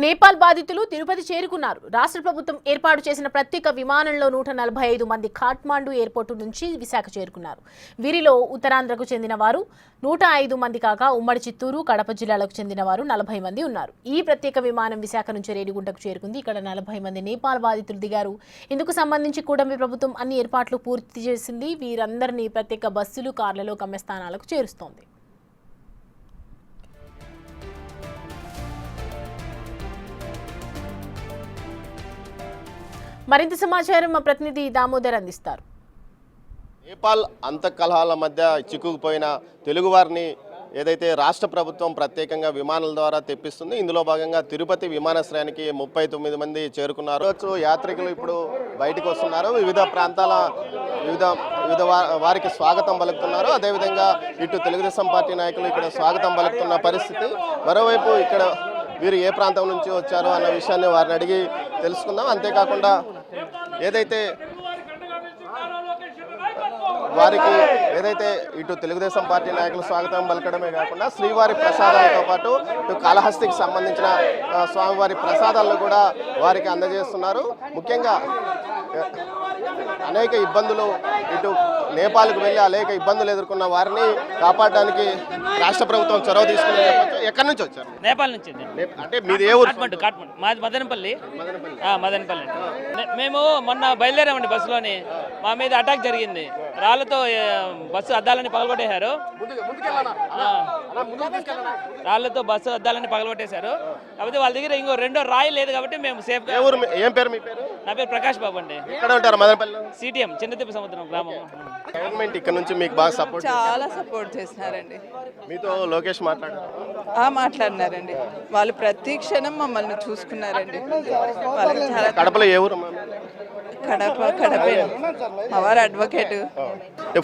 నేపాల్ బాధితులు తిరుపతి చేరుకున్నారు. రాష్ట్ర ప్రభుత్వం ఏర్పాటు చేసిన ప్రత్యేక విమానంలో 145 మంది ఖాట్మాండు ఎయిర్పోర్టు నుంచి విశాఖ చేరుకున్నారు. వీరిలో ఉత్తరాంధ్రకు చెందిన వారు 105 మంది కాగా ఉమ్మడి చిత్తూరు, కడప జిల్లాలకు చెందిన వారు 40 మంది ఉన్నారు. ఈ ప్రత్యేక విమానం విశాఖ నుంచి రేణిగుంటకు చేరుకుంది. ఇక్కడ 40 మంది నేపాల్ బాధితులు దిగారు. ఇందుకు సంబంధించి కూటమి ప్రభుత్వం అన్ని ఏర్పాట్లు పూర్తి చేసింది. వీరందరినీ ప్రత్యేక బస్సులు, కార్లలో గమ్యస్థానాలకు చేరుస్తోంది. మరింత సమాచారం మా ప్రతినిధి దామోదర్ అందిస్తారు. నేపాల్ అంతఃకలహాల మధ్య చిక్కుకుపోయిన తెలుగువారిని ఏదైతే రాష్ట్ర ప్రభుత్వం ప్రత్యేకంగా విమానాల ద్వారా తెప్పిస్తుంది, ఇందులో భాగంగా తిరుపతి విమానాశ్రయానికి 39 మంది చేరుకున్నారు. యాత్రికులు ఇప్పుడు బయటకు వస్తున్నారు. వివిధ ప్రాంతాల వివిధ వారికి స్వాగతం పలుకుతున్నారు. అదేవిధంగా ఇటు తెలుగుదేశం పార్టీ నాయకులు ఇక్కడ స్వాగతం పలుకుతున్న పరిస్థితి. మరోవైపు ఇక్కడ వీరు ఏ ప్రాంతం నుంచి వచ్చారో అన్న విషయాన్ని వారిని అడిగి తెలుసుకుందాం. అంతేకాకుండా ఏదైతే ఇటు తెలుగుదేశం పార్టీ నాయకులు స్వాగతం పలకడమే కాకుండా శ్రీవారి ప్రసాదాలతో పాటు ఇటు కాళహస్తికి సంబంధించిన స్వామివారి ప్రసాదాలను కూడా వారికి అందజేస్తున్నారు. ముఖ్యంగా అనేక ఇబ్బందులు ఇటు నేపాల్కు వెళ్ళి అనేక ఇబ్బందులు ఎదుర్కొన్న వారిని కాపాడడానికి రాష్ట్ర ప్రభుత్వం చొరవ తీసుకుని. ఎక్కడి నుంచి వచ్చారు? నేపాల్ నుంచి. అంటే మీది ఏ ఊరు? కాట్మండు. మాది మదనపల్లి. మేము మొన్న బయలుదేరామండి. బస్సులోని మా మీద అటాక్ జరిగింది. రాళ్లతో బస్సు అద్దాలని పగలగొట్టేశారు. రాళ్లతో బస్సు అద్దాలని పగలగొట్టేశారు. కాకపోతే వాళ్ళ దగ్గర ఇంకో రెండో రాయి లేదు కాబట్టి మేము సేఫ్. ఏం పేరు మీ పేరు? నా పేరు ప్రకాష్ బాబు అండి. ఎక్కడ ఉంటారు? మదనపల్లి. సిటిఎం చిన్నతిప్ప సముద్రం గ్రామం. గవర్నమెంట్ ఇక్కడ నుంచి మీకు బాగా చాలా సపోర్ట్ చేస్తున్నారండి. మీతో లోకేష్ మాట్లాడినారండి. వాళ్ళు ప్రతి క్షణం మమ్మల్ని చూసుకున్నారండి. కడపలో ఏ ఊరు? కడపే. మా వారు అడ్వకేట్.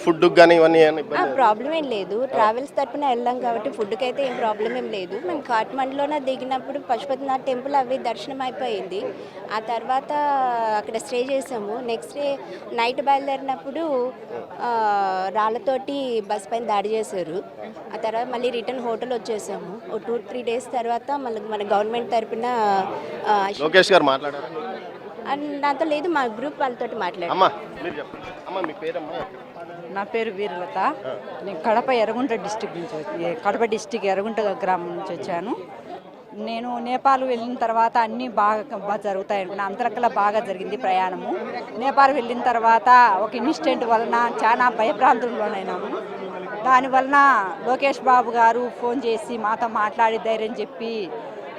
ఫుడ్ కానీ ఇవన్నీ ప్రాబ్లం ఏం లేదు. ట్రావెల్స్ తరపున వెళ్ళాం కాబట్టి ఫుడ్కి అయితే ఏం ప్రాబ్లం ఏం లేదు. మేము కాట్మండ్లోనే దిగినప్పుడు పశుపతినాథ్ టెంపుల్ అవి దర్శనం అయిపోయింది. ఆ తర్వాత అక్కడ స్టే చేసాము. నెక్స్ట్ డే నైట్ బయలుదేరినప్పుడు రాళ్ళతోటి బస్ పైన దాడి చేశారు. ఆ తర్వాత మళ్ళీ రిటర్న్ హోటల్ వచ్చేసాము. 2-3 డేస్ తర్వాత మళ్ళీ మన గవర్నమెంట్ తరపున లోకేష్ గారు మాట్లాడారు. నాతో లేదు, మా గ్రూప్ వాళ్ళతో మాట్లాడారు. నా పేరు వీరలత. నేను కడప ఎర్రగుంట డిస్టిక్ నుంచి కడప డిస్టిక్ ఎర్రగుంట గ్రామం నుంచి వచ్చాను. నేను నేపాల్ వెళ్ళిన తర్వాత అన్నీ బాగా జరుగుతాయి అనుకున్నా. అంతరకలా బాగా జరిగింది ప్రయాణము. నేపాల్ వెళ్ళిన తర్వాత ఒక ఇన్సిడెంట్ వలన చాలా భయభ్రాంతుల్లోనైనాము. దానివలన లోకేష్ బాబు గారు ఫోన్ చేసి మాతో మాట్లాడి ధైర్యం చెప్పి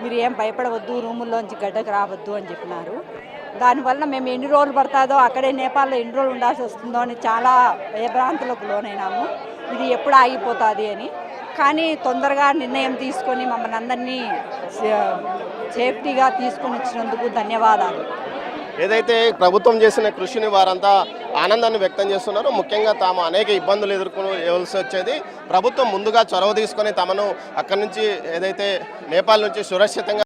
మీరు ఏం భయపడవద్దు, రూముల్లోంచి గడ్డకు రావద్దు అని చెప్పినారు. దానివల్ల మేము ఎన్ని రోజులు పడుతుందో అక్కడే నేపాల్లో ఎన్ని రోజులు ఉండాల్సి వస్తుందో అని చాలా భయభ్రాంతులకు లోనైనాము. ఇది ఎప్పుడు ఆగిపోతుంది అని. కానీ తొందరగా నిర్ణయం తీసుకొని మమ్మల్ని అందరినీ సేఫ్టీగా తీసుకొని వచ్చినందుకు ధన్యవాదాలు. ఏదైతే ప్రభుత్వం చేసిన కృషిని వారంతా ఆనందాన్ని వ్యక్తం చేస్తున్నారు. ముఖ్యంగా తాము అనేక ఇబ్బందులు ఎదుర్కొనవలసి వచ్చేది. ప్రభుత్వం ముందుగా చొరవ తీసుకొని తమను అక్కడి నుంచి ఏదైతే నేపాల్ నుంచి సురక్షితంగా